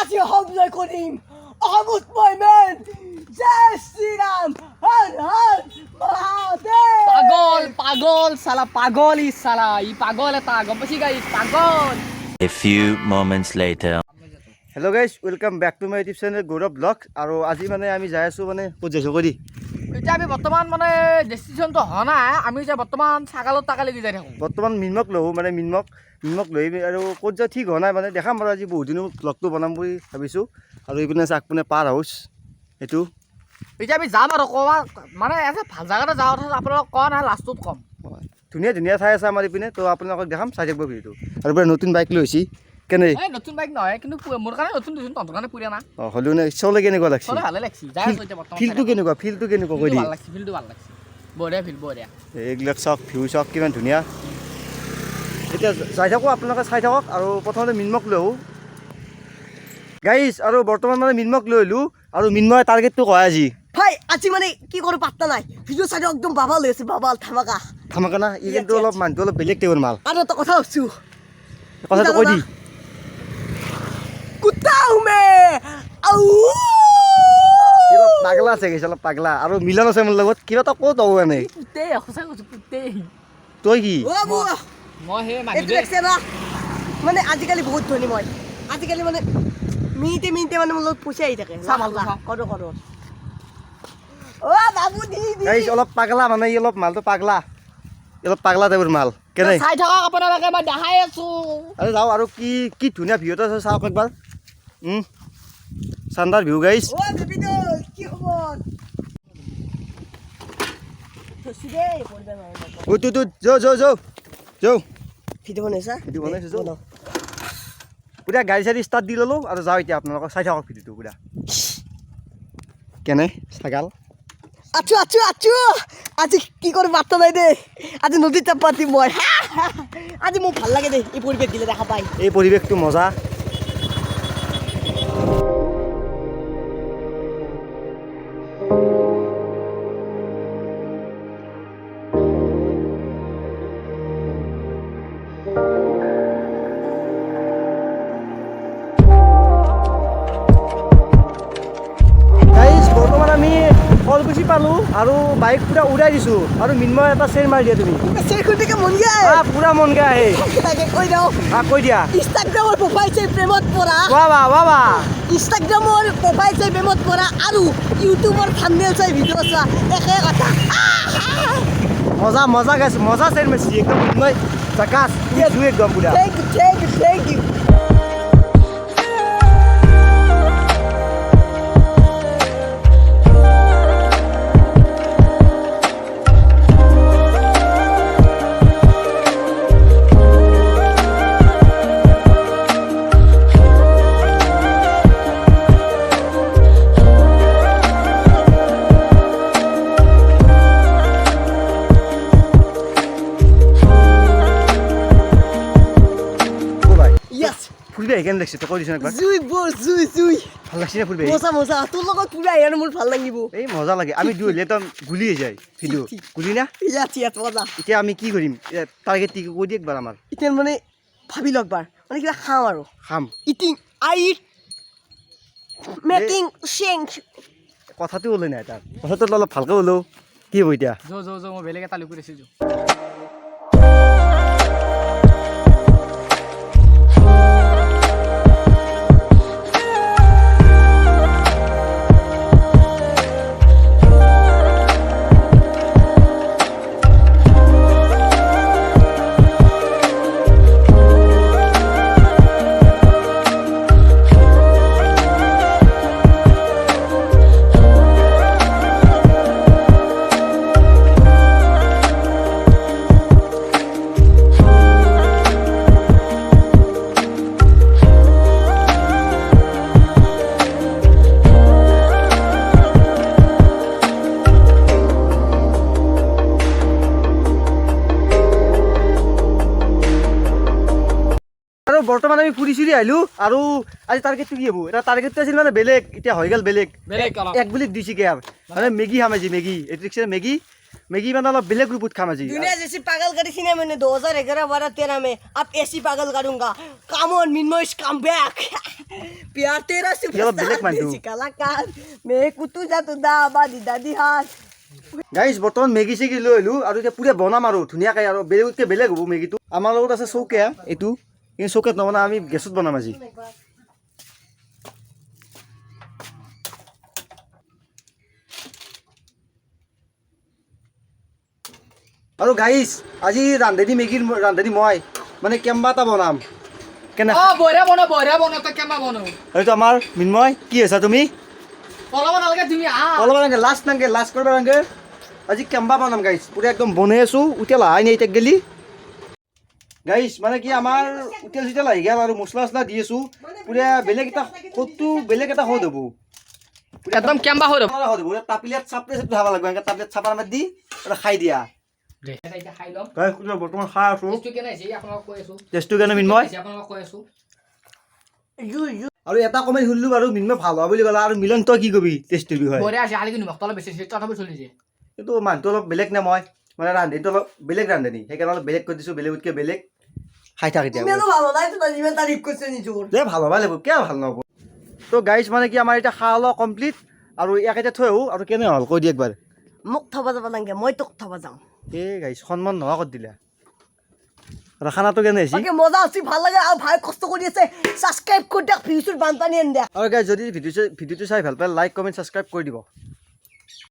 আজি হমলা করিম অমুত ময়মেন জয় শ্রীরাম হর হর মহাদেব পাগল পাগল সালা পাগল ই সালা ই পাগল এটা গম পাইছি গাইস পাগল A few moments later. Hello guys, welcome back to my YouTube channel Gourav Vlog. আৰু আজি মানে আমি যাই আছো মানে পজেছো কৰি এতিয়া আমি বৰ্তমান মানে ডেস্টিনেশনটো হনা আমি যে বৰ্তমান ছাগালত টাকা লাগি যাই থাকো বৰ্তমান মিনমক লও মানে মিনমক লৈ আৰু ক'ত যা ঠিক হোৱা নাই মানে দেখাম আৰু আজি বহুত দিন ব্লগটো বনাম বুলি ভাবিছো আৰু এইপিনে চাকপুনে পাৰ হাউচ এটো এতিয়া আমি যাম আৰু কোৱা মানে এছে ভাল জায়গাতে যাওঁ আপোনালোক কোৱা না লাষ্টত কম ধুনীয়া ধুনীয়া ঠাই আছে আমাৰ এইপিনে তো আপোনালোকক দেখাম চাই থাকিব ভিডিওটো আৰু পুৰা নতুন বাইক লৈছি কেনে এই নতুন বাইক নহয় কিন্তু মোৰ কাৰণে নতুন দিছো তহঁতৰ কাৰণে পুৰিয়া না হলিও নে চলে কেনেকুৱা লাগছি চলে ভালে লাগছি যাই আছো এতিয়া বৰ্তমান ফিলটো কেনেকুৱা কৈ দি ভাল লাগছি ফিলটো ভাল লাগছি বঢ়িয়া ফিল বঢ়িয়া এইবিলাক চক ভিউ চক কিমান ধুনীয়া এতিয়া যাই থাকো আপোনালোকে চাই থাকক আৰু প্ৰথমতে মিনমক লৈ আহোঁ গাইজ আৰু বৰ্তমান মানে মিনমক লৈ আহিলোঁ আৰু মিনময় টাৰ্গেটটো কয় আজি ভাই আজি মানে কি কৰো পাত্তা নাই ভিডিও চাই একদম বাবাল হৈ আছে বাবাল ধামাকা না ই কিন্তু অলপ মানুহটো অলপ বেলেগ টাইপৰ মাল আৰু এটা কথা ভাবছো কথাটো কৈ দি কুত্তা হুমে আউ কিবা পাগলা আছে গৈছে অলপ পাগলা আৰু মিলন আছে মোৰ লগত কিবা এটা ক'ত হ'ব এনেই কুত্তে সঁচা কৈছো কুত্তে তই কি ও বুৱা মই হে এইটো মানুহ দেখছে না মানে আজিকালি বহুত ধনী মই আজিকালি মানে মিনিটে মানে মোৰ লগত পইচা আহি থাকে চা ভালকৈ চা। কৰো ও বাবু দি গাইজ অলপ পাগলা মানে ই অলপ মালটো পাগলা অলপ পাগলা টাইপৰ মাল কেনে চাই থাকক আপোনালোকে মই দেখাই আছো আৰু যাওঁ আৰু কি কি ধুনীয়া ভিউ এটা আছে চাওক একবাৰ চান্দাৰ ভিউ গাইজ ও বেবি দো কি খবৰ থসিদে পড়বে না ও তু যাও ভিডিও বনাইছা ভিডিও বনাইছো যাও পুৰা গাড়ী চাড়ী ষ্টাৰ্ট দি ল'লোঁ আৰু যাওঁ এতিয়া আপোনালোকক চাই থাকক ভিডিঅ'টো পুৰা কেনে ছাগাল আচু আজি কি করে বার্তা নাই দে আজি নদীত চাপ পাতি মই আজি মোক ভাল লাগে দে এই পরিবেশ দিলে দেখা পাই এই পৰিৱেশটো মজা বৰ্তমান আমি ফলকুচি পালোঁ আৰু বাইক পুৰা উৰাই দিছোঁ আৰু মিনময় এটা চেৰ মাৰি দিয়া তুমি সেৰকুটিকে মন যায় পুৰা মন গা আহে তাকে কই দাও কৈ দিয়া ইনষ্টাগ্ৰামৰ প্ৰোফাইল চাই প্ৰেমত পড়া বাবা ইনষ্টাগ্ৰামৰ প্ৰোফাইল চাই প্ৰেমত পড়া আৰু ইউটিউবৰ থাম্বনেল চাই ভিডিও চোৱা একে কথা মজা গাইছে মজা চেৰ মাৰিছি একদম মিনময় জাকাচ জুই একদম পুৰা থ্যাংক ইউ ফুলবি আহি কেনে লাগিছে তই কৈ দিছ একবাৰ জুই বৰ জুই ভাল লাগছি না ফুলবি মজা তোৰ লগত পুৰা ইয়াৰ মোৰ ভাল লাগিব এই মজা লাগে আমি দুই হলে তো গুলি হৈ যায় ভিডিঅ' গুলি না ইয়াত মজা এতিয়া আমি কি কৰিম টাৰ্গেট কি কৈ দি একবাৰ আমাৰ এতিয়া মানে ভাবি লওক বাৰ মানে কিবা খাম আৰু খাম ইটিং আই মেকিং চেঞ্জ কথাটো ওলাই নাই তাৰ কথাটো অলপ ভালকৈ ওলো কি হ'ব এতিয়া যো মই বেলেগ এটা লুকুৰি আছো বৰ্তমান আমি ফুৰি চুৰি আহিলোঁ আৰু আজি টাৰ্গেটটো কি হ'ব এটা টাৰ্গেটটো আছিল মানে বেলেগ এতিয়া হৈ গ'ল বেলেগ এক বুলি দিছে কি মানে মেগী খাম আজি মেগী এইটো দেখিছে মেগী মেগী মানে অলপ বেলেগ ৰূপত খাম আজি दुनिया जैसी पागल करी थी ना मैंने 2011-12-13 में अब ऐसी पागल करूंगा कम ऑन मिनमोश कम बैक प्यार तेरा चलो, बेलेग मानतो। सुपरस्टार कलाकार मैं कुतु जातु दा बादी दादी हाथ গাইজ বৰ্তমান মেগী চেগি লৈ আহিলোঁ আৰু এতিয়া পুৰা বনাম আৰু ধুনীয়াকৈ আৰু বেলেগতকৈ বেলেগ হ'ব মেগীটো আমাৰ লগত আছে চৌকেয়া এইটো কিন্তু চৌকেত নবনাই আমি গেছত বনাম আজি আৰু গাইজ আজি ৰান্ধনি মই মানে কেম্বা এটা বনাম কেনে বঢ়িয়া বনাও তই কেম্বা বনাও এইটো আমাৰ মিন্ময় কি হৈছা তুমি অলপ নালাগে তুমি অলপ নাংগে লাষ্ট কৰিব নাংগে আজি কেম্বা বনাম গাইজ পুৰা একদম বনাই আছোঁ উঠিয়াল আহাই নাই তাক গেলি গাইজ মানে কি আমাৰ উঠিয়াল চুটিয়াল আহি গেল আৰু মছলা চছলা দি আছোঁ পুৰা বেলেগ এটা সোৱাদ হ'ব একদম কেম্বা হৈ সোৱাদ হ'ব তাপিলিয়াত চাপৰে চাপৰে খাব লাগিব এনেকৈ তাপিলিয়াত চাপাৰ মাত দি এটা খাই দিয়া খাই লম গাইজ বৰ্তমান খাই আছোঁ টেষ্টটো কেনে হৈছে আপোনালোকক কৈ আছোঁ টেষ্টটো কেনে মিন্ময় আপোনালোকক কৈ আছোঁ আৰু এটা কমেণ্ট শুনিলোঁ বাৰু মিন্ময় ভাল হোৱা বুলি ক'লা আৰু মিলন তই কি কবি টেষ্টটোৰ বিষয়ে বঢ়িয়া আছে খালি নিমখটো অলপ বেছি আছে তথাপি চলিছে কিন্তু মানুহটো অলপ বেলেগ নে মই মানে ৰান্ধনিটো অলপ বেলেগ ৰান্ধনি সেইকাৰণে অলপ বেলেগ কৰি দিছোঁ বেলেগতকৈ বেলেগ খাই থাক এতিয়া मैं तो भालो नहीं तो मैं तारीफ कुछ नहीं जोर দে ভাল হ'ব লাগিব কিয় ভাল নহ'ব তো গাইজ মানে কি আমাৰ এতিয়া খাৱা লোৱা কমপ্লিট আৰু ইয়াক এতিয়া থৈ আহোঁ আৰু কেনে হ'ল কৈ দিয়ে একবাৰ मुख थबा जाबा नांगे मैं तो थबा जाऊं এই গাইজ সন্মান নোহোৱা কৰি দিলা আৰু খানাটো কেনে হৈছে ওকে মজা আছে ভাল লাগে আৰ ভাই কষ্ট কৰি আছে সাবস্ক্ৰাইব কৰি দিয়ক ফিউচাৰ বানপানী আনি দিয়ক আৰু গাইজ যদি ভিডিঅ'টো চাই ভাল পায় লাইক কমেণ্ট ছাবস্ক্ৰাইব কৰি দিব